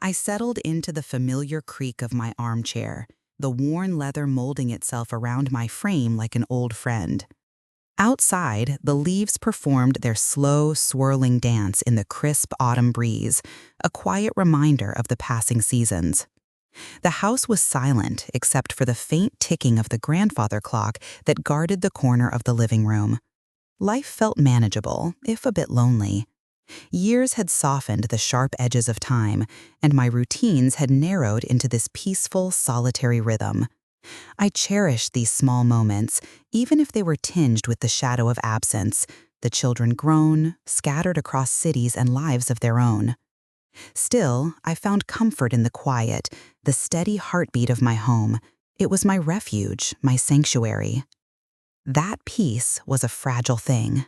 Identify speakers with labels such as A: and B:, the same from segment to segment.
A: I settled into the familiar creak of my armchair, the worn leather molding itself around my frame like an old friend. Outside, the leaves performed their slow, swirling dance in the crisp autumn breeze, a quiet reminder of the passing seasons. The house was silent except for the faint ticking of the grandfather clock that guarded the corner of the living room. Life felt manageable, if a bit lonely. Years had softened the sharp edges of time, and my routines had narrowed into this peaceful, solitary rhythm. I cherished these small moments, even if they were tinged with the shadow of absence, the children grown, scattered across cities and lives of their own. Still, I found comfort in the quiet, the steady heartbeat of my home. It was my refuge, my sanctuary. That peace was a fragile thing.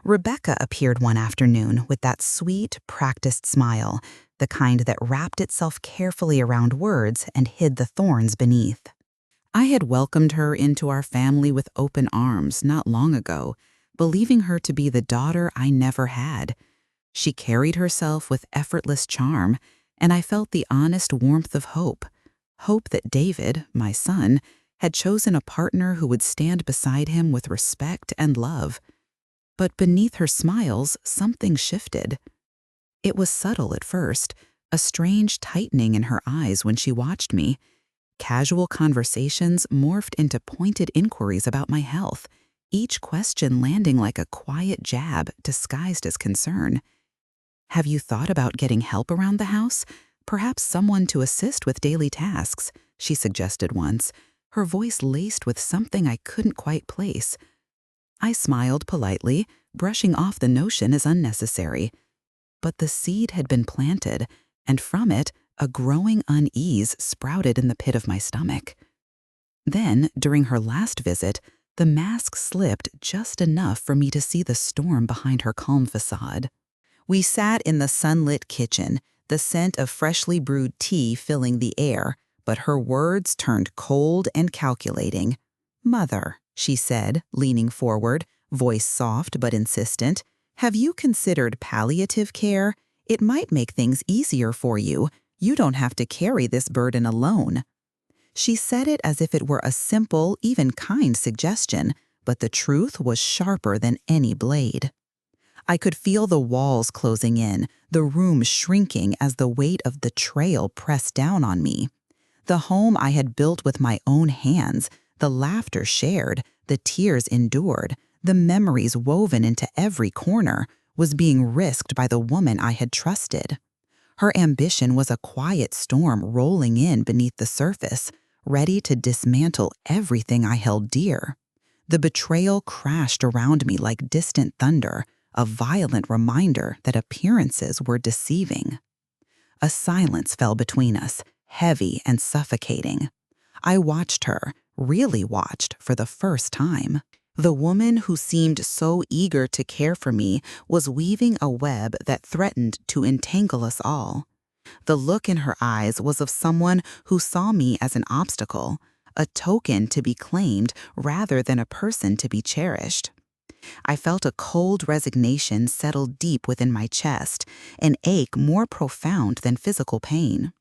A: Rebecca appeared one afternoon with that sweet, practiced smile, the kind that wrapped itself carefully around words and hid the thorns beneath. I had welcomed her into our family with open arms not long ago, believing her to be the daughter I never had. She carried herself with effortless charm, and I felt the honest warmth of hope. Hope that David, my son, had chosen a partner who would stand beside him with respect and love. But beneath her smiles, something shifted. It was subtle at first, a strange tightening in her eyes when she watched me. Casual conversations morphed into pointed inquiries about my health, each question landing like a quiet jab disguised as concern. "Have you thought about getting help around the house? Perhaps someone to assist with daily tasks," she suggested once, her voice laced with something I couldn't quite place. I smiled politely, brushing off the notion as unnecessary. But the seed had been planted, and from it, a growing unease sprouted in the pit of my stomach. Then, during her last visit, the mask slipped just enough for me to see the storm behind her calm facade. We sat in the sunlit kitchen, the scent of freshly brewed tea filling the air, but her words turned cold and calculating. "Mother," she said, leaning forward, voice soft but insistent, "have you considered palliative care? It might make things easier for you. You don't have to carry this burden alone." She said it as if it were a simple, even kind suggestion, but the truth was sharper than any blade. I could feel the walls closing in, the room shrinking as the weight of betrayal pressed down on me. The home I had built with my own hands, the laughter shared, the tears endured, the memories woven into every corner, was being risked by the woman I had trusted. Her ambition was a quiet storm rolling in beneath the surface, ready to dismantle everything I held dear. The betrayal crashed around me like distant thunder, a violent reminder that appearances were deceiving. A silence fell between us, heavy and suffocating. I watched her, really watched, for the first time. The woman who seemed so eager to care for me was weaving a web that threatened to entangle us all. The look in her eyes was of someone who saw me as an obstacle, a token to be claimed rather than a person to be cherished. I felt a cold resignation settle deep within my chest, an ache more profound than physical pain.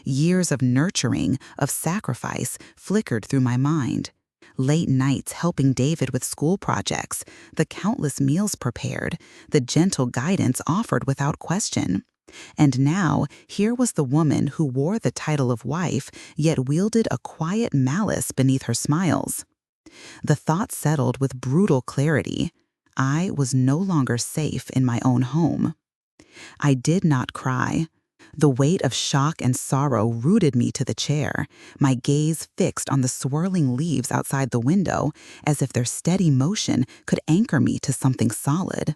A: Years of nurturing, of sacrifice, flickered through my mind. Late nights helping David with school projects, the countless meals prepared, the gentle guidance offered without question. And now, here was the woman who wore the title of wife, yet wielded a quiet malice beneath her smiles. The thought settled with brutal clarity. I was no longer safe in my own home. I did not cry. The weight of shock and sorrow rooted me to the chair, my gaze fixed on the swirling leaves outside the window, as if their steady motion could anchor me to something solid.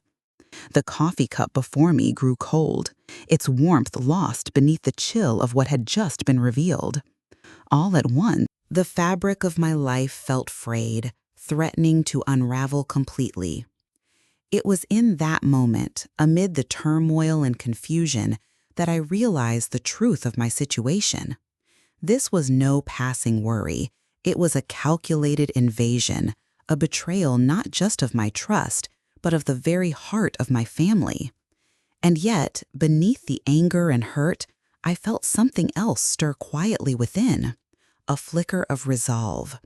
A: The coffee cup before me grew cold, its warmth lost beneath the chill of what had just been revealed. All at once, the fabric of my life felt frayed, threatening to unravel completely. It was in that moment, amid the turmoil and confusion, that I realized the truth of my situation. This was no passing worry. It was a calculated invasion, a betrayal not just of my trust, but of the very heart of my family. And yet, beneath the anger and hurt, I felt something else stir quietly within, a flicker of resolve.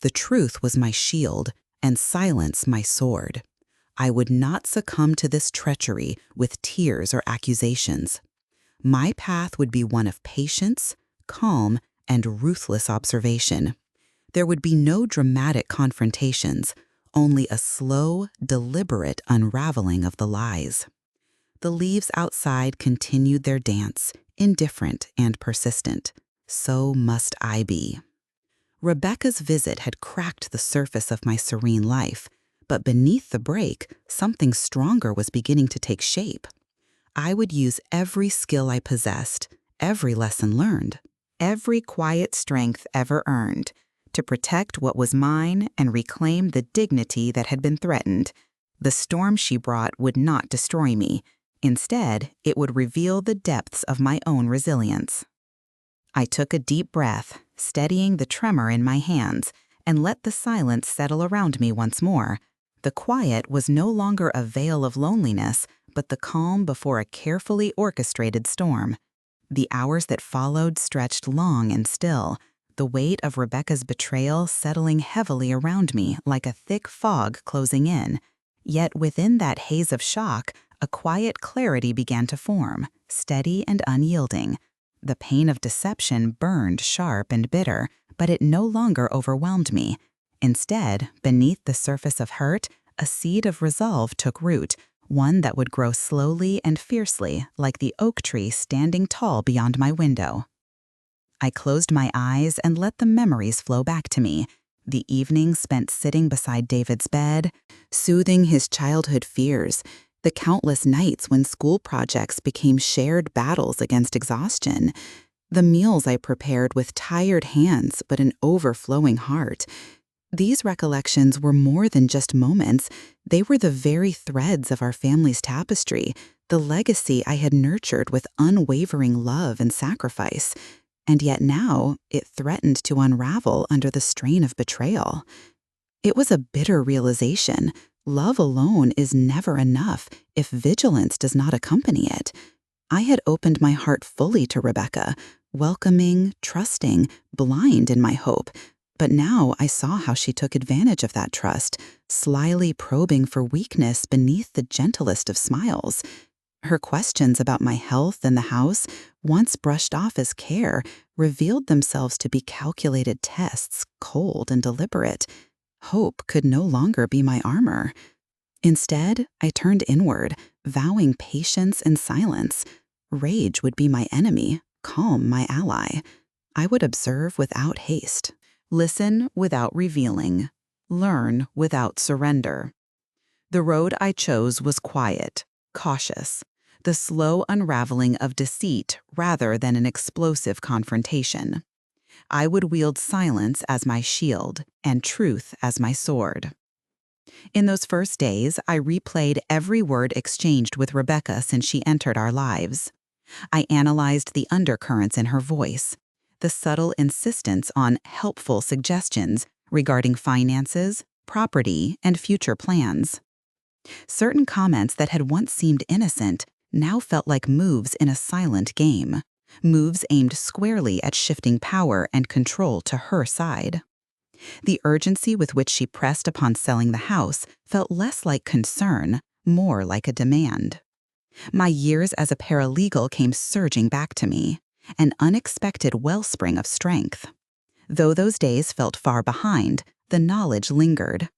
A: The truth was my shield, and silence my sword. I would not succumb to this treachery with tears or accusations. My path would be one of patience, calm, and ruthless observation. There would be no dramatic confrontations, only a slow, deliberate unraveling of the lies. The leaves outside continued their dance, indifferent and persistent. So must I be. Rebecca's visit had cracked the surface of my serene life, but beneath the break, something stronger was beginning to take shape. I would use every skill I possessed, every lesson learned, every quiet strength ever earned, to protect what was mine and reclaim the dignity that had been threatened. The storm she brought would not destroy me. Instead, it would reveal the depths of my own resilience. I took a deep breath, steadying the tremor in my hands, and let the silence settle around me once more. The quiet was no longer a veil of loneliness, but the calm before a carefully orchestrated storm. The hours that followed stretched long and still, the weight of Rebecca's betrayal settling heavily around me like a thick fog closing in. Yet within that haze of shock, a quiet clarity began to form, steady and unyielding. The pain of deception burned sharp and bitter, but it no longer overwhelmed me. Instead, beneath the surface of hurt, a seed of resolve took root, one that would grow slowly and fiercely, like the oak tree standing tall beyond my window. I closed my eyes and let the memories flow back to me. The evenings spent sitting beside David's bed, soothing his childhood fears, the countless nights when school projects became shared battles against exhaustion, the meals I prepared with tired hands but an overflowing heart. These recollections were more than just moments. They were the very threads of our family's tapestry, the legacy I had nurtured with unwavering love and sacrifice. And yet now, it threatened to unravel under the strain of betrayal. It was a bitter realization. Love alone is never enough if vigilance does not accompany it. I had opened my heart fully to Rebecca, welcoming, trusting, blind in my hope. But now I saw how she took advantage of that trust, slyly probing for weakness beneath the gentlest of smiles. Her questions about my health and the house, once brushed off as care, revealed themselves to be calculated tests, cold and deliberate. Hope could no longer be my armor. Instead, I turned inward, vowing patience and silence. Rage would be my enemy, calm my ally. I would observe without haste, listen without revealing, learn without surrender. The road I chose was quiet, cautious, the slow unraveling of deceit rather than an explosive confrontation. I would wield silence as my shield and truth as my sword. In those first days, I replayed every word exchanged with Rebecca since she entered our lives. I analyzed the undercurrents in her voice, the subtle insistence on helpful suggestions regarding finances, property, and future plans. Certain comments that had once seemed innocent now felt like moves in a silent game, moves aimed squarely at shifting power and control to her side. The urgency with which she pressed upon selling the house felt less like concern, more like a demand. My years as a paralegal came surging back to me, an unexpected wellspring of strength. Though those days felt far behind, the knowledge lingered.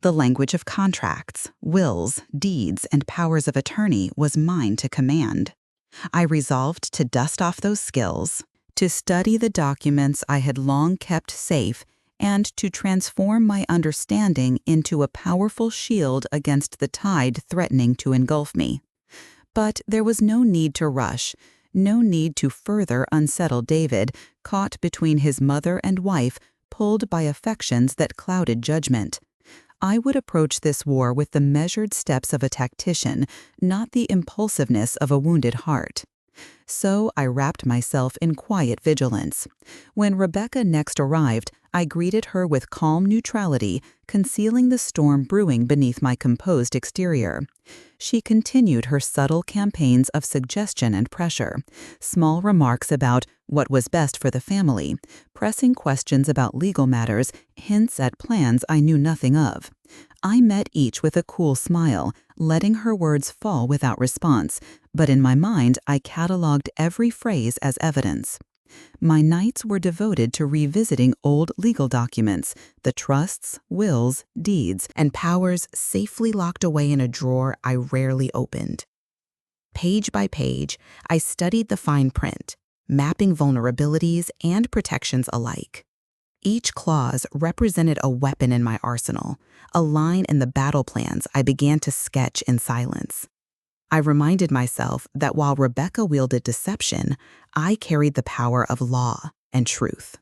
A: The language of contracts, wills, deeds, and powers of attorney was mine to command. I resolved to dust off those skills, to study the documents I had long kept safe, and to transform my understanding into a powerful shield against the tide threatening to engulf me. But there was no need to rush, no need to further unsettle David, caught between his mother and wife, pulled by affections that clouded judgment. I would approach this war with the measured steps of a tactician, not the impulsiveness of a wounded heart. So I wrapped myself in quiet vigilance. When Rebecca next arrived, I greeted her with calm neutrality, concealing the storm brewing beneath my composed exterior. She continued her subtle campaigns of suggestion and pressure, small remarks about what was best for the family, pressing questions about legal matters, hints at plans I knew nothing of. I met each with a cool smile, letting her words fall without response, but in my mind I catalogued every phrase as evidence. My nights were devoted to revisiting old legal documents, the trusts, wills, deeds, and powers safely locked away in a drawer I rarely opened. Page by page, I studied the fine print, mapping vulnerabilities and protections alike. Each clause represented a weapon in my arsenal, a line in the battle plans I began to sketch in silence. I reminded myself that while Rebecca wielded deception, I carried the power of law and truth.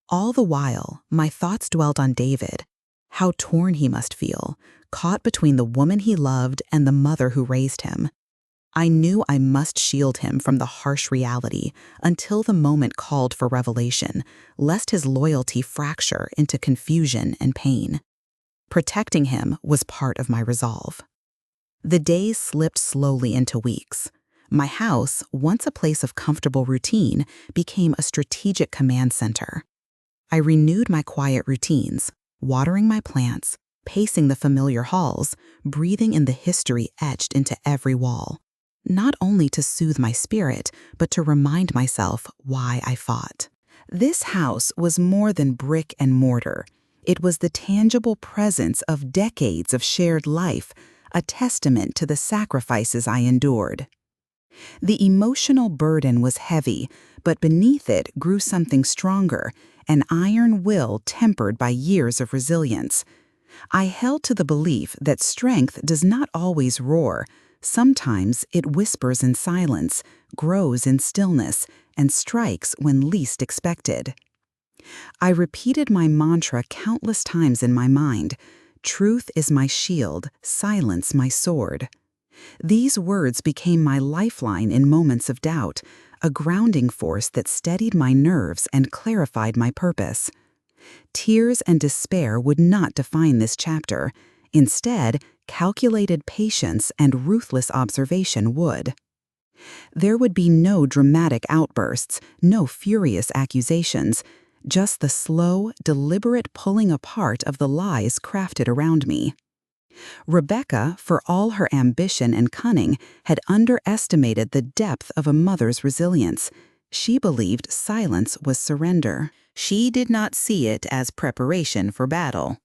A: All the while, my thoughts dwelt on David, how torn he must feel, caught between the woman he loved and the mother who raised him. I knew I must shield him from the harsh reality until the moment called for revelation, lest his loyalty fracture into confusion and pain. Protecting him was part of my resolve. The days slipped slowly into weeks. My house, once a place of comfortable routine, became a strategic command center. I renewed my quiet routines, watering my plants, pacing the familiar halls, breathing in the history etched into every wall, not only to soothe my spirit, but to remind myself why I fought. This house was more than brick and mortar. It was the tangible presence of decades of shared life, a testament to the sacrifices I endured. The emotional burden was heavy, but beneath it grew something stronger, an iron will tempered by years of resilience. I held to the belief that strength does not always roar. Sometimes it whispers in silence, grows in stillness, and strikes when least expected. I repeated my mantra countless times in my mind. Truth is my shield, silence my sword. These words became my lifeline in moments of doubt, a grounding force that steadied my nerves and clarified my purpose. Tears and despair would not define this chapter. Instead, calculated patience and ruthless observation would. There would be no dramatic outbursts, no furious accusations, just the slow, deliberate pulling apart of the lies crafted around me. Rebecca, for all her ambition and cunning, had underestimated the depth of a mother's resilience. She believed silence was surrender. She did not see it as preparation for battle.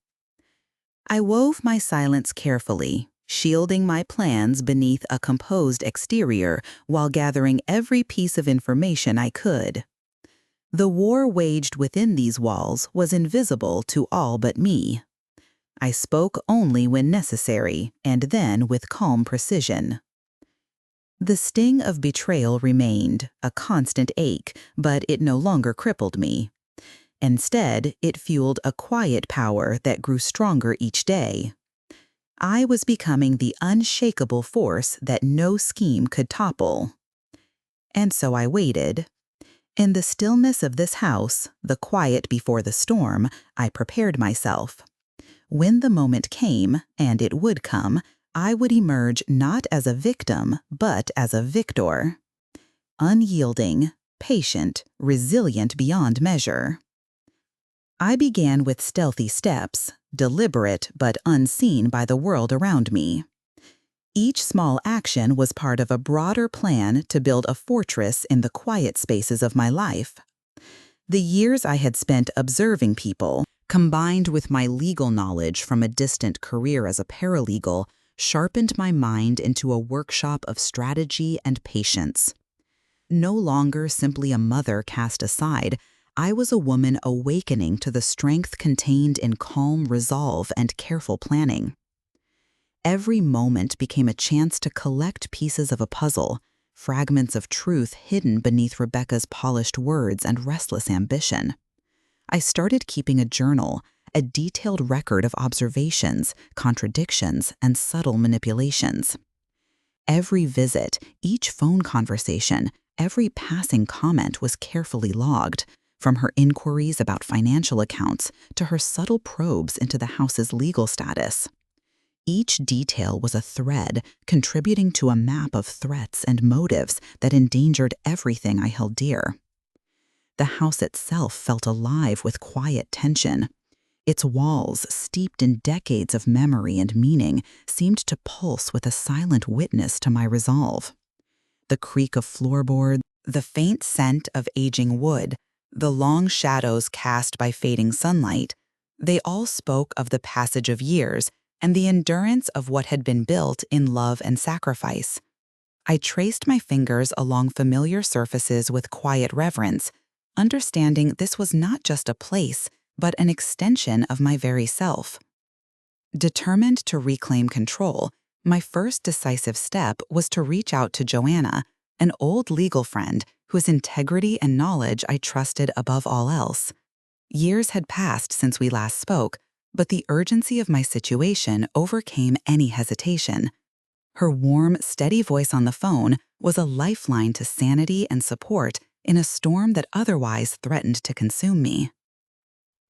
A: I wove my silence carefully, shielding my plans beneath a composed exterior while gathering every piece of information I could. The war waged within these walls was invisible to all but me. I spoke only when necessary, and then with calm precision. The sting of betrayal remained, a constant ache, but it no longer crippled me. Instead, it fueled a quiet power that grew stronger each day. I was becoming the unshakable force that no scheme could topple. And so I waited. In the stillness of this house, the quiet before the storm, I prepared myself. When the moment came, and it would come, I would emerge not as a victim, but as a victor. Unyielding, patient, resilient beyond measure. I began with stealthy steps, deliberate but unseen by the world around me. Each small action was part of a broader plan to build a fortress in the quiet spaces of my life. The years I had spent observing people, combined with my legal knowledge from a distant career as a paralegal, sharpened my mind into a workshop of strategy and patience. No longer simply a mother cast aside, I was a woman awakening to the strength contained in calm resolve and careful planning. Every moment became a chance to collect pieces of a puzzle, fragments of truth hidden beneath Rebecca's polished words and restless ambition. I started keeping a journal, a detailed record of observations, contradictions, and subtle manipulations. Every visit, each phone conversation, every passing comment was carefully logged, from her inquiries about financial accounts to her subtle probes into the house's legal status. Each detail was a thread contributing to a map of threats and motives that endangered everything I held dear. The house itself felt alive with quiet tension. Its walls, steeped in decades of memory and meaning, seemed to pulse with a silent witness to my resolve. The creak of floorboards, the faint scent of aging wood, the long shadows cast by fading sunlight, they all spoke of the passage of years and the endurance of what had been built in love and sacrifice. I traced my fingers along familiar surfaces with quiet reverence, understanding this was not just a place, but an extension of my very self. Determined to reclaim control, my first decisive step was to reach out to Joanna, an old legal friend whose integrity and knowledge I trusted above all else. Years had passed since we last spoke, but the urgency of my situation overcame any hesitation. Her warm, steady voice on the phone was a lifeline to sanity and support in a storm that otherwise threatened to consume me.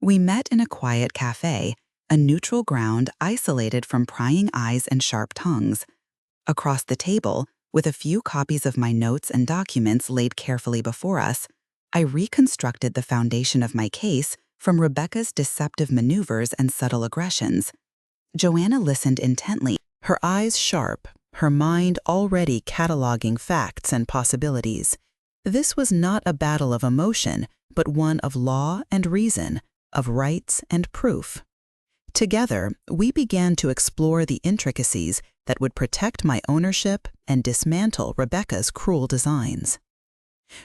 A: We met in a quiet cafe, a neutral ground isolated from prying eyes and sharp tongues. Across the table, with a few copies of my notes and documents laid carefully before us, I reconstructed the foundation of my case from Rebecca's deceptive maneuvers and subtle aggressions. Joanna listened intently, her eyes sharp, her mind already cataloging facts and possibilities. This was not a battle of emotion, but one of law and reason, of rights and proof. Together, we began to explore the intricacies that would protect my ownership and dismantle Rebecca's cruel designs.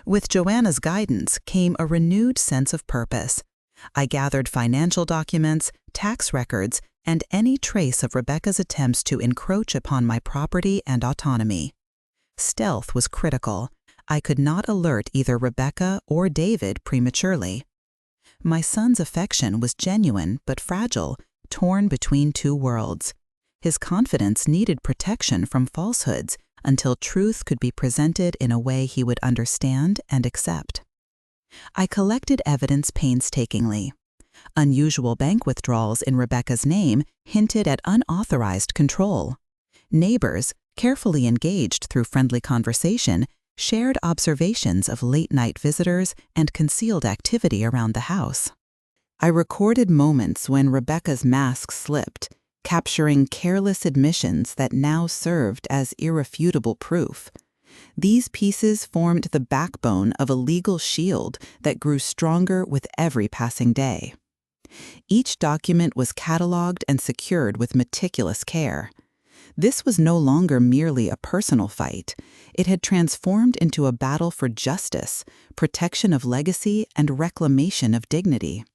A: With Joanna's guidance came a renewed sense of purpose. I gathered financial documents, tax records, and any trace of Rebecca's attempts to encroach upon my property and autonomy. Stealth was critical. I could not alert either Rebecca or David prematurely. My son's affection was genuine but fragile, torn between two worlds. His confidence needed protection from falsehoods until truth could be presented in a way he would understand and accept. I collected evidence painstakingly. Unusual bank withdrawals in Rebecca's name hinted at unauthorized control. Neighbors, carefully engaged through friendly conversation, shared observations of late-night visitors and concealed activity around the house. I recorded moments when Rebecca's mask slipped, capturing careless admissions that now served as irrefutable proof. These pieces formed the backbone of a legal shield that grew stronger with every passing day. Each document was cataloged and secured with meticulous care. This was no longer merely a personal fight. It had transformed into a battle for justice, protection of legacy, and reclamation of dignity.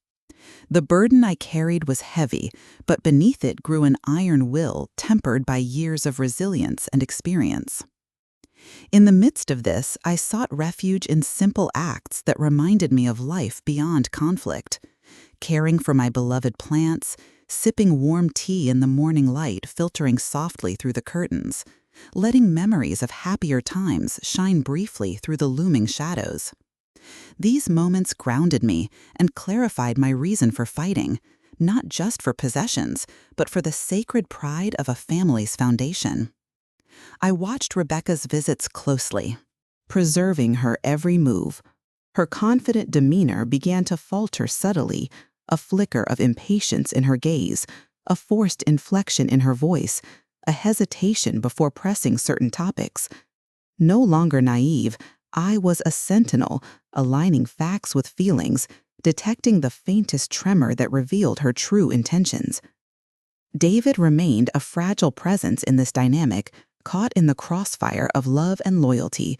A: The burden I carried was heavy, but beneath it grew an iron will tempered by years of resilience and experience. In the midst of this, I sought refuge in simple acts that reminded me of life beyond conflict. Caring for my beloved plants, sipping warm tea in the morning light filtering softly through the curtains, letting memories of happier times shine briefly through the looming shadows. These moments grounded me and clarified my reason for fighting, not just for possessions, but for the sacred pride of a family's foundation. I watched Rebecca's visits closely, preserving her every move. Her confident demeanor began to falter subtly, a flicker of impatience in her gaze, a forced inflection in her voice, a hesitation before pressing certain topics. No longer naive, I was a sentinel, aligning facts with feelings, detecting the faintest tremor that revealed her true intentions. David remained a fragile presence in this dynamic, caught in the crossfire of love and loyalty.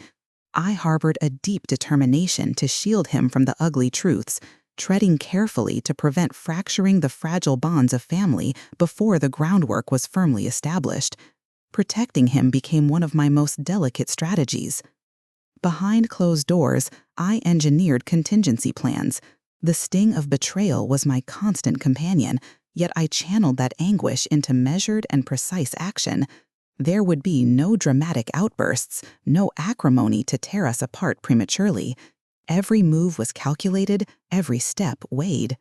A: I harbored a deep determination to shield him from the ugly truths, treading carefully to prevent fracturing the fragile bonds of family before the groundwork was firmly established. Protecting him became one of my most delicate strategies. Behind closed doors, I engineered contingency plans. The sting of betrayal was my constant companion, yet I channeled that anguish into measured and precise action. There would be no dramatic outbursts, no acrimony to tear us apart prematurely. Every move was calculated, every step weighed.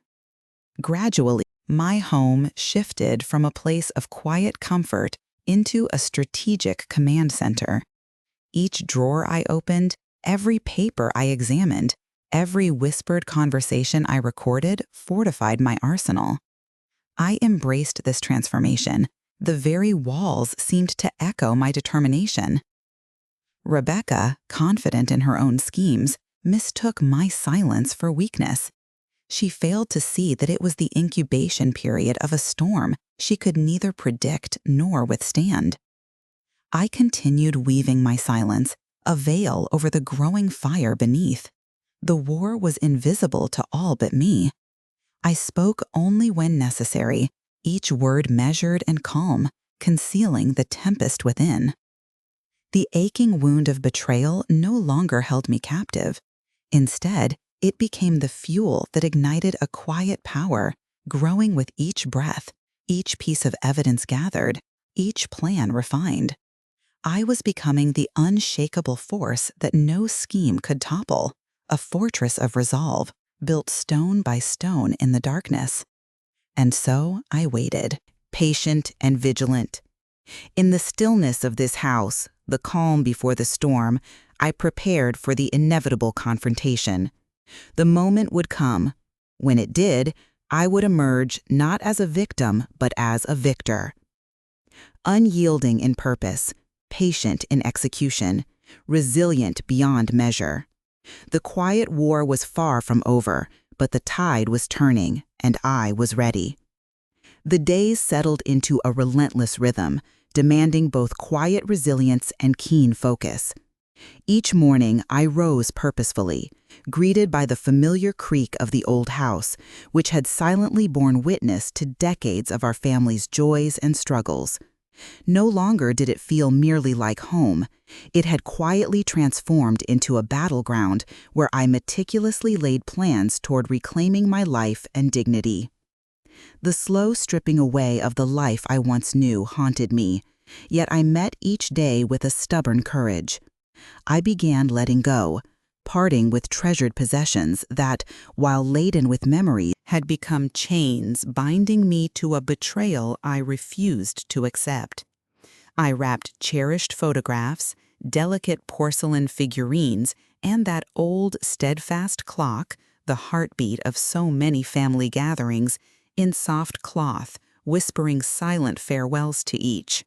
A: Gradually, my home shifted from a place of quiet comfort into a strategic command center. Each drawer I opened, every paper I examined, every whispered conversation I recorded fortified my arsenal. I embraced this transformation. The very walls seemed to echo my determination. Rebecca, confident in her own schemes, mistook my silence for weakness. She failed to see that it was the incubation period of a storm she could neither predict nor withstand. I continued weaving my silence, a veil over the growing fire beneath. The war was invisible to all but me. I spoke only when necessary, each word measured and calm, concealing the tempest within. The aching wound of betrayal no longer held me captive. Instead, it became the fuel that ignited a quiet power, growing with each breath, each piece of evidence gathered, each plan refined. I was becoming the unshakable force that no scheme could topple, a fortress of resolve, built stone by stone in the darkness. And so I waited, patient and vigilant. In the stillness of this house, the calm before the storm, I prepared for the inevitable confrontation. The moment would come. When it did, I would emerge not as a victim, but as a victor. Unyielding in purpose, patient in execution, resilient beyond measure. The quiet war was far from over, but the tide was turning, and I was ready. The days settled into a relentless rhythm, demanding both quiet resilience and keen focus. Each morning I rose purposefully, greeted by the familiar creak of the old house, which had silently borne witness to decades of our family's joys and struggles. No longer did it feel merely like home. It had quietly transformed into a battleground where I meticulously laid plans toward reclaiming my life and dignity. The slow stripping away of the life I once knew haunted me, yet I met each day with a stubborn courage. I began letting go, parting with treasured possessions that, while laden with memories, had become chains binding me to a betrayal I refused to accept. I wrapped cherished photographs, delicate porcelain figurines, and that old, steadfast clock, the heartbeat of so many family gatherings, in soft cloth, whispering silent farewells to each.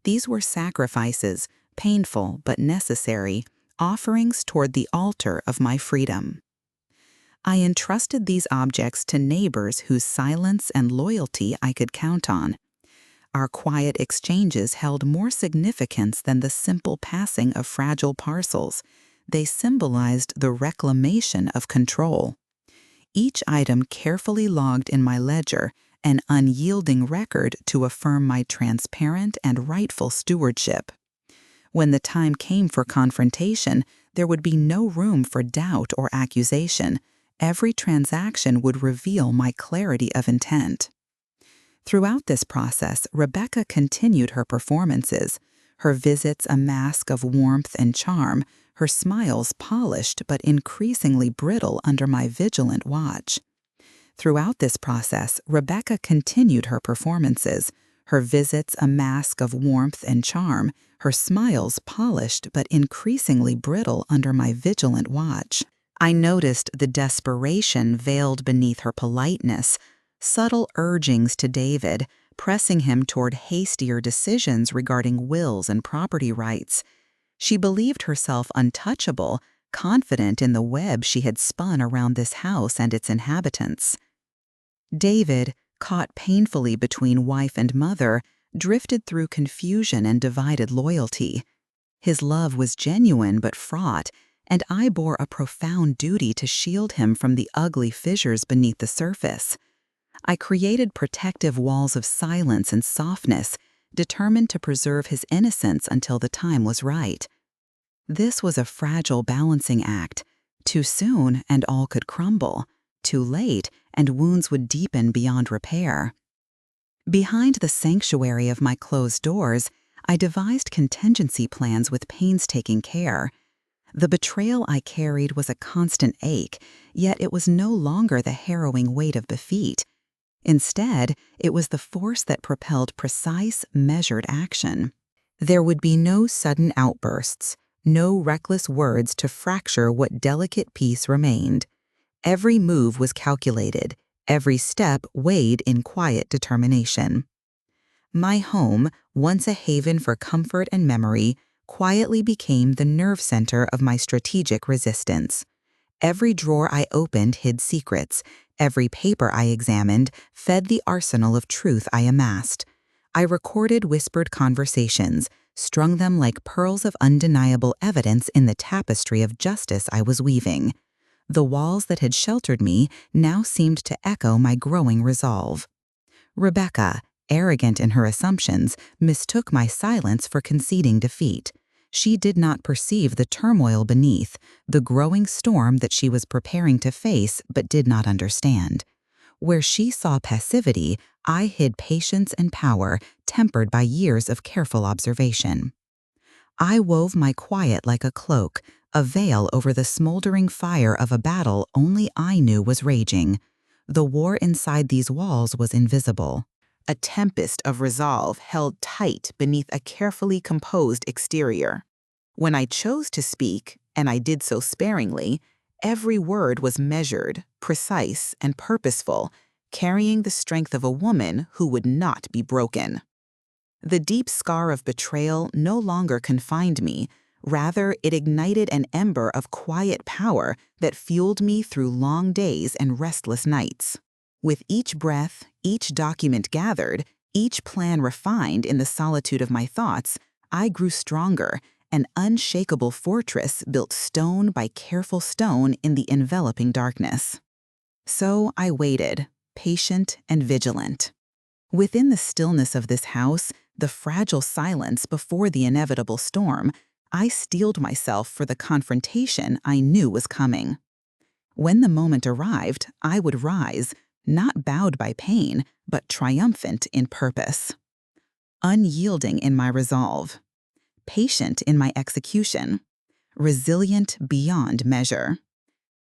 A: These were sacrifices, painful but necessary, offerings toward the altar of my freedom. I entrusted these objects to neighbors whose silence and loyalty I could count on. Our quiet exchanges held more significance than the simple passing of fragile parcels. They symbolized the reclamation of control. Each item carefully logged in my ledger, an unyielding record to affirm my transparent and rightful stewardship. When the time came for confrontation, there would be no room for doubt or accusation. Every transaction would reveal my clarity of intent. Throughout this process, Rebecca continued her performances, her visits a mask of warmth and charm, her smiles polished but increasingly brittle under my vigilant watch. Throughout this process, Rebecca continued her performances, her visits a mask of warmth and charm, her smiles polished but increasingly brittle under my vigilant watch. I noticed the desperation veiled beneath her politeness, subtle urgings to David, pressing him toward hastier decisions regarding wills and property rights. She believed herself untouchable, confident in the web she had spun around this house and its inhabitants. David, caught painfully between wife and mother, drifted through confusion and divided loyalty. His love was genuine but fraught, and I bore a profound duty to shield him from the ugly fissures beneath the surface. I created protective walls of silence and softness, determined to preserve his innocence until the time was right. This was a fragile balancing act. Too soon, and all could crumble. Too late, and wounds would deepen beyond repair. Behind the sanctuary of my closed doors, I devised contingency plans with painstaking care. The betrayal I carried was a constant ache, yet it was no longer the harrowing weight of defeat. Instead, it was the force that propelled precise, measured action. There would be no sudden outbursts, no reckless words to fracture what delicate peace remained. Every move was calculated, every step weighed in quiet determination. My home, once a haven for comfort and memory, quietly became the nerve center of my strategic resistance. Every drawer I opened hid secrets. Every paper I examined fed the arsenal of truth I amassed. I recorded whispered conversations, strung them like pearls of undeniable evidence in the tapestry of justice I was weaving. The walls that had sheltered me now seemed to echo my growing resolve. Rebecca, arrogant in her assumptions, mistook my silence for conceding defeat. She did not perceive the turmoil beneath, the growing storm that she was preparing to face but did not understand. Where she saw passivity, I hid patience and power, tempered by years of careful observation. I wove my quiet like a cloak, a veil over the smoldering fire of a battle only I knew was raging. The war inside these walls was invisible. A tempest of resolve held tight beneath a carefully composed exterior. When I chose to speak, and I did so sparingly, every word was measured, precise, and purposeful, carrying the strength of a woman who would not be broken. The deep scar of betrayal no longer confined me. Rather, it ignited an ember of quiet power that fueled me through long days and restless nights. With each breath, each document gathered, each plan refined in the solitude of my thoughts, I grew stronger, an unshakable fortress built stone by careful stone in the enveloping darkness. So I waited, patient and vigilant. Within the stillness of this house, the fragile silence before the inevitable storm, I steeled myself for the confrontation I knew was coming. When the moment arrived, I would rise, not bowed by pain, but triumphant in purpose. Unyielding in my resolve. Patient in my execution. Resilient beyond measure.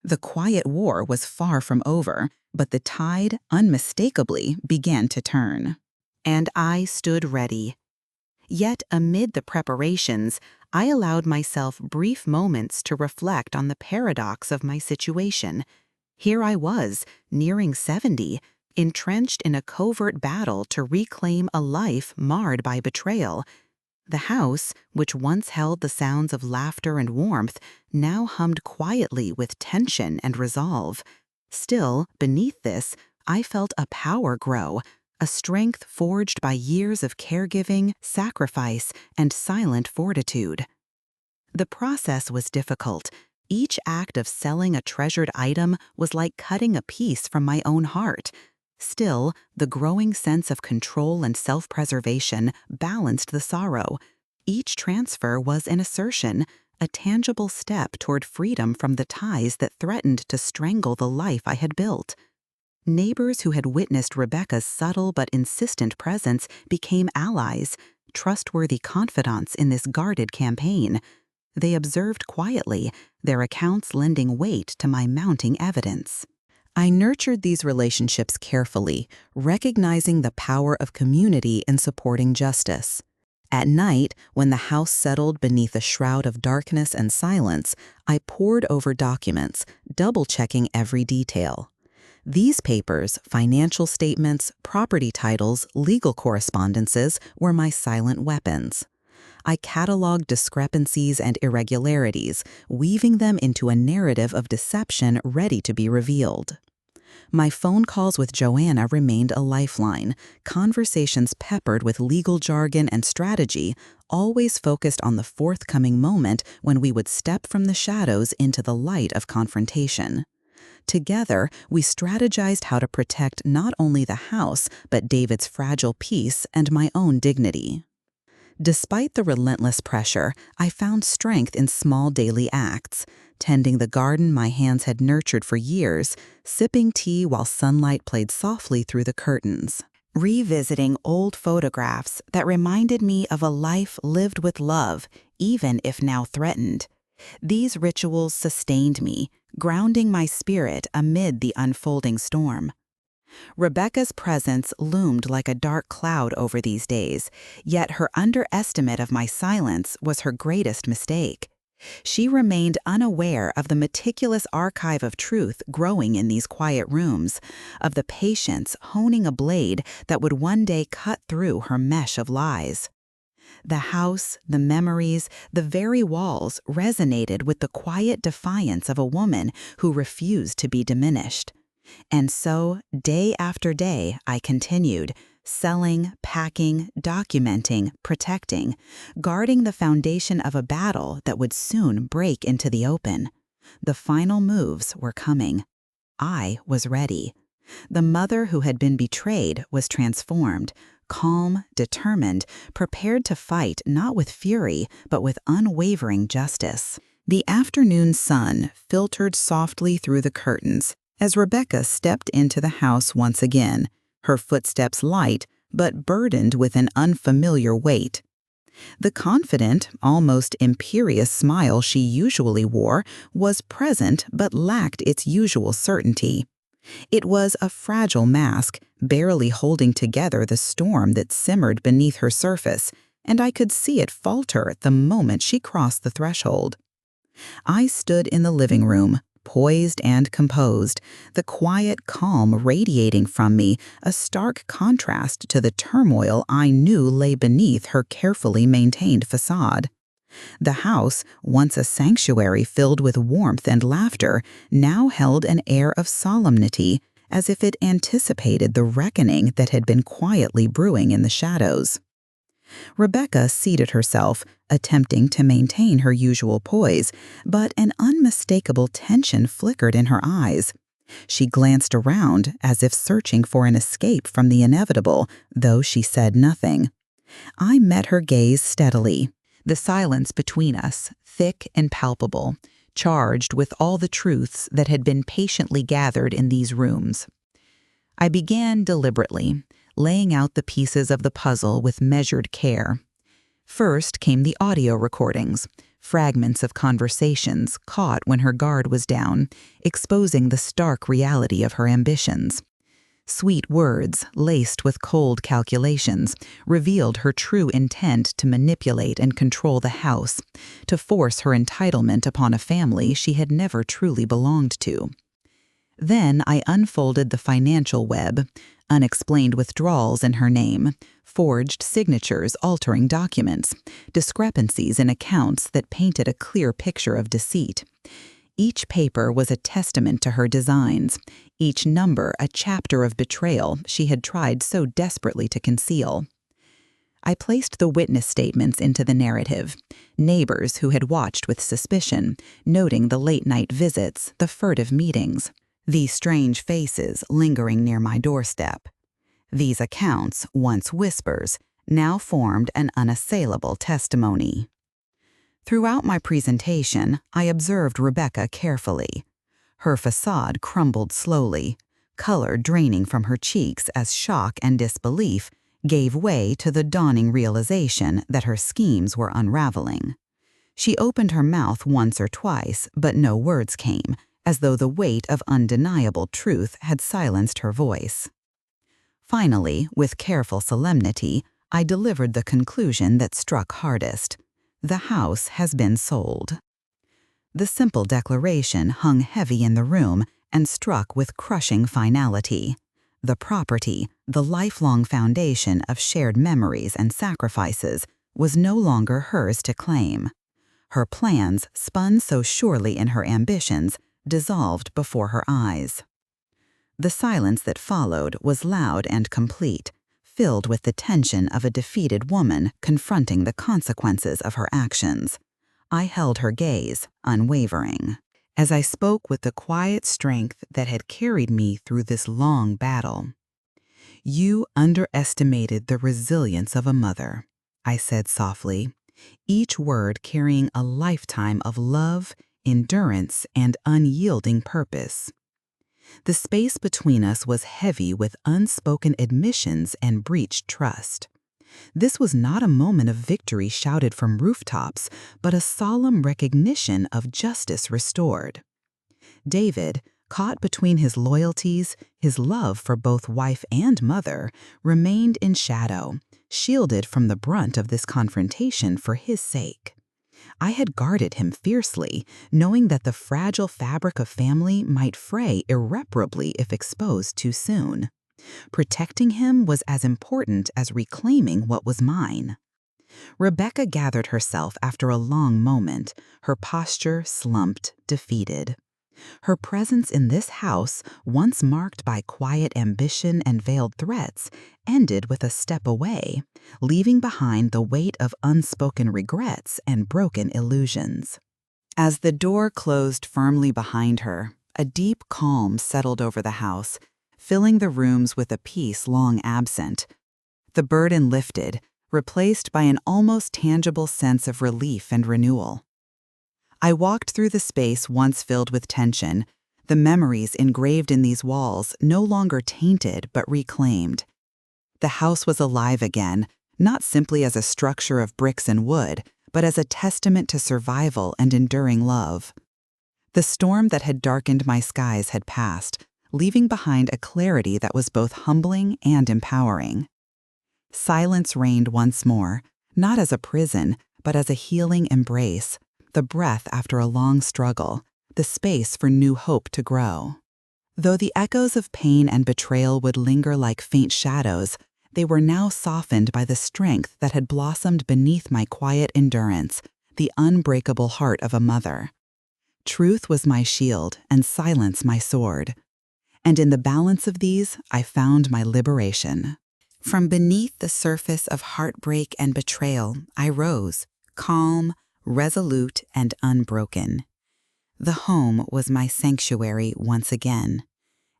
A: The quiet war was far from over, but the tide, unmistakably, began to turn. And I stood ready. Yet amid the preparations, I allowed myself brief moments to reflect on the paradox of my situation. Here I was, nearing 70, entrenched in a covert battle to reclaim a life marred by betrayal. The house, which once held the sounds of laughter and warmth, now hummed quietly with tension and resolve. Still, beneath this, I felt a power grow, a strength forged by years of caregiving, sacrifice, and silent fortitude. The process was difficult. Each act of selling a treasured item was like cutting a piece from my own heart. Still, the growing sense of control and self-preservation balanced the sorrow. Each transfer was an assertion, a tangible step toward freedom from the ties that threatened to strangle the life I had built. Neighbors who had witnessed Rebecca's subtle but insistent presence became allies, trustworthy confidants in this guarded campaign. They observed quietly, their accounts lending weight to my mounting evidence. I nurtured these relationships carefully, recognizing the power of community in supporting justice. At night, when the house settled beneath a shroud of darkness and silence, I pored over documents, double-checking every detail. These papers, financial statements, property titles, legal correspondences, were my silent weapons. I cataloged discrepancies and irregularities, weaving them into a narrative of deception ready to be revealed. My phone calls with Joanna remained a lifeline, conversations peppered with legal jargon and strategy, always focused on the forthcoming moment when we would step from the shadows into the light of confrontation. Together, we strategized how to protect not only the house, but David's fragile peace and my own dignity. Despite the relentless pressure, I found strength in small daily acts, tending the garden my hands had nurtured for years, sipping tea while sunlight played softly through the curtains, revisiting old photographs that reminded me of a life lived with love, even if now threatened. These rituals sustained me, grounding my spirit amid the unfolding storm. Rebecca's presence loomed like a dark cloud over these days, yet her underestimate of my silence was her greatest mistake. She remained unaware of the meticulous archive of truth growing in these quiet rooms, of the patience honing a blade that would one day cut through her mesh of lies. The house, the memories, the very walls resonated with the quiet defiance of a woman who refused to be diminished. And so, day after day, I continued, selling, packing, documenting, protecting, guarding the foundation of a battle that would soon break into the open. The final moves were coming. I was ready. The mother who had been betrayed was transformed, calm, determined, prepared to fight not with fury, but with unwavering justice. The afternoon sun filtered softly through the curtains as Rebecca stepped into the house once again, her footsteps light but burdened with an unfamiliar weight. The confident, almost imperious smile she usually wore was present but lacked its usual certainty. It was a fragile mask, barely holding together the storm that simmered beneath her surface, and I could see it falter the moment she crossed the threshold. I stood in the living room, poised and composed, the quiet calm radiating from me, a stark contrast to the turmoil I knew lay beneath her carefully maintained facade. The house, once a sanctuary filled with warmth and laughter, now held an air of solemnity, as if it anticipated the reckoning that had been quietly brewing in the shadows. Rebecca seated herself, attempting to maintain her usual poise, but an unmistakable tension flickered in her eyes. She glanced around as if searching for an escape from the inevitable, though she said nothing. I met her gaze steadily. The silence between us, thick and palpable, charged with all the truths that had been patiently gathered in these rooms. I began deliberately, laying out the pieces of the puzzle with measured care. First came the audio recordings, fragments of conversations caught when her guard was down, exposing the stark reality of her ambitions. Sweet words, laced with cold calculations, revealed her true intent to manipulate and control the house, to force her entitlement upon a family she had never truly belonged to. Then I unfolded the financial web, unexplained withdrawals in her name, forged signatures altering documents, discrepancies in accounts that painted a clear picture of deceit. Each paper was a testament to her designs, each number a chapter of betrayal she had tried so desperately to conceal. I placed the witness statements into the narrative, neighbors who had watched with suspicion, noting the late-night visits, the furtive meetings, these strange faces lingering near my doorstep. These accounts, once whispers, now formed an unassailable testimony. Throughout my presentation, I observed Rebecca carefully. Her facade crumbled slowly, color draining from her cheeks as shock and disbelief gave way to the dawning realization that her schemes were unraveling. She opened her mouth once or twice, but no words came, as though the weight of undeniable truth had silenced her voice. Finally, with careful solemnity, I delivered the conclusion that struck hardest. The house has been sold. The simple declaration hung heavy in the room and struck with crushing finality. The property, the lifelong foundation of shared memories and sacrifices, was no longer hers to claim. Her plans, spun so surely in her ambitions, dissolved before her eyes. The silence that followed was loud and complete, filled with the tension of a defeated woman confronting the consequences of her actions. I held her gaze, unwavering, as I spoke with the quiet strength that had carried me through this long battle. "You underestimated the resilience of a mother," I said softly, each word carrying a lifetime of love, endurance, and unyielding purpose. The space between us was heavy with unspoken admissions and breached trust. This was not a moment of victory shouted from rooftops, but a solemn recognition of justice restored. David, caught between his loyalties, his love for both wife and mother, remained in shadow, shielded from the brunt of this confrontation for his sake. I had guarded him fiercely, knowing that the fragile fabric of family might fray irreparably if exposed too soon. Protecting him was as important as reclaiming what was mine. Rebecca gathered herself after a long moment, her posture slumped, defeated. Her presence in this house, once marked by quiet ambition and veiled threats, ended with a step away, leaving behind the weight of unspoken regrets and broken illusions. As the door closed firmly behind her, a deep calm settled over the house, filling the rooms with a peace long absent. The burden lifted, replaced by an almost tangible sense of relief and renewal. I walked through the space once filled with tension, the memories engraved in these walls no longer tainted but reclaimed. The house was alive again, not simply as a structure of bricks and wood, but as a testament to survival and enduring love. The storm that had darkened my skies had passed, leaving behind a clarity that was both humbling and empowering. Silence reigned once more, not as a prison, but as a healing embrace, the breath after a long struggle, the space for new hope to grow. Though the echoes of pain and betrayal would linger like faint shadows, they were now softened by the strength that had blossomed beneath my quiet endurance, the unbreakable heart of a mother. Truth was my shield and silence my sword. And in the balance of these, I found my liberation. From beneath the surface of heartbreak and betrayal, I rose, calm, resolute, and unbroken. The home was my sanctuary once again,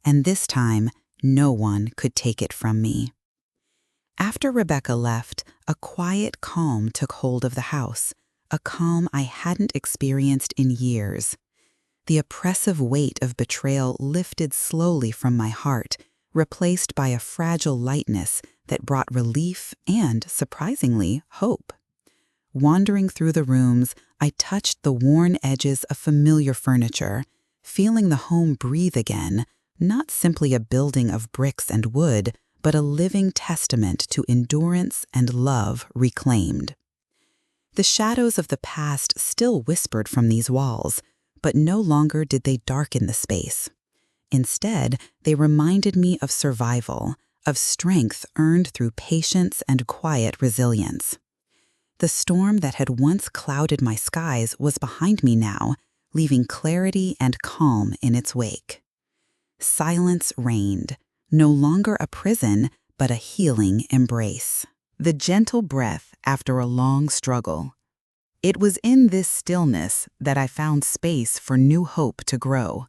A: and this time no one could take it from me. After Rebecca left, a quiet calm took hold of the house, a calm I hadn't experienced in years. The oppressive weight of betrayal lifted slowly from my heart, replaced by a fragile lightness that brought relief and, surprisingly, hope. Wandering through the rooms, I touched the worn edges of familiar furniture, feeling the home breathe again, not simply a building of bricks and wood, but a living testament to endurance and love reclaimed. The shadows of the past still whispered from these walls, but no longer did they darken the space. Instead, they reminded me of survival, of strength earned through patience and quiet resilience. The storm that had once clouded my skies was behind me now, leaving clarity and calm in its wake. Silence reigned, no longer a prison, but a healing embrace. The gentle breath after a long struggle. It was in this stillness that I found space for new hope to grow.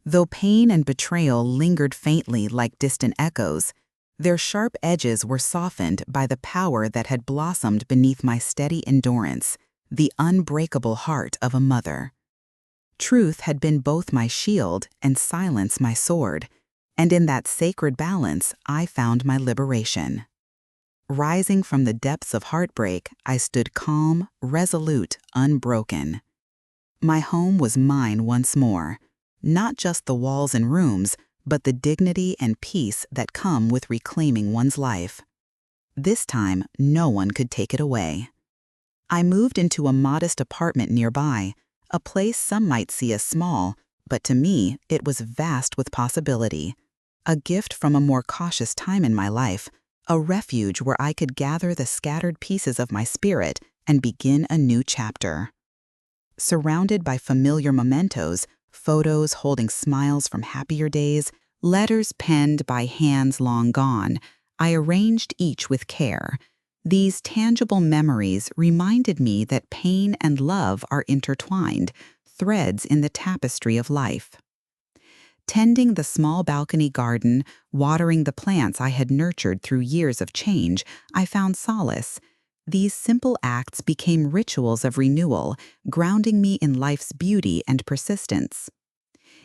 A: Though pain and betrayal lingered faintly like distant echoes, their sharp edges were softened by the power that had blossomed beneath my steady endurance, the unbreakable heart of a mother. Truth had been both my shield and silence my sword, and in that sacred balance I found my liberation. Rising from the depths of heartbreak, I stood calm, resolute, unbroken. My home was mine once more, not just the walls and rooms, but the dignity and peace that come with reclaiming one's life. This time, no one could take it away. I moved into a modest apartment nearby, a place some might see as small, but to me, it was vast with possibility. A gift from a more cautious time in my life, a refuge where I could gather the scattered pieces of my spirit and begin a new chapter. Surrounded by familiar mementos, photos holding smiles from happier days, letters penned by hands long gone, I arranged each with care. These tangible memories reminded me that pain and love are intertwined, threads in the tapestry of life. Tending the small balcony garden, watering the plants I had nurtured through years of change, I found solace. These simple acts became rituals of renewal, grounding me in life's beauty and persistence.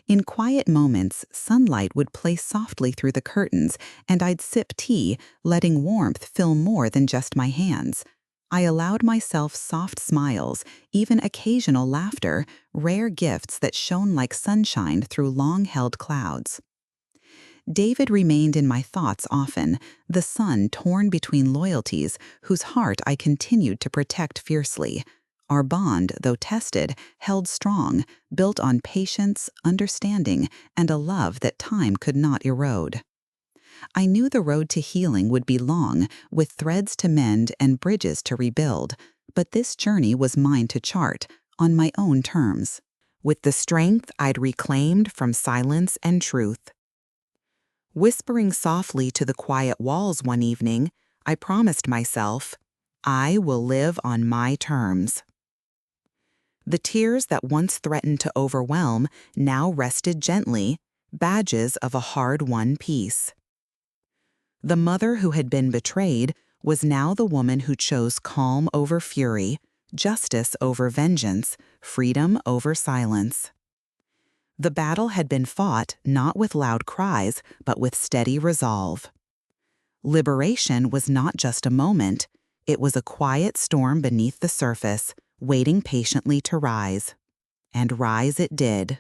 A: In quiet moments, sunlight would play softly through the curtains, and I'd sip tea, letting warmth fill more than just my hands. I allowed myself soft smiles, even occasional laughter, rare gifts that shone like sunshine through long-held clouds. David remained in my thoughts often, the son torn between loyalties whose heart I continued to protect fiercely. Our bond, though tested, held strong, built on patience, understanding, and a love that time could not erode. I knew the road to healing would be long, with threads to mend and bridges to rebuild, but this journey was mine to chart, on my own terms, with the strength I'd reclaimed from silence and truth. Whispering softly to the quiet walls one evening, I promised myself, I will live on my terms. The tears that once threatened to overwhelm now rested gently, badges of a hard-won peace. The mother who had been betrayed was now the woman who chose calm over fury, justice over vengeance, freedom over silence. The battle had been fought not with loud cries, but with steady resolve. Liberation was not just a moment, it was a quiet storm beneath the surface, waiting patiently to rise. And rise it did.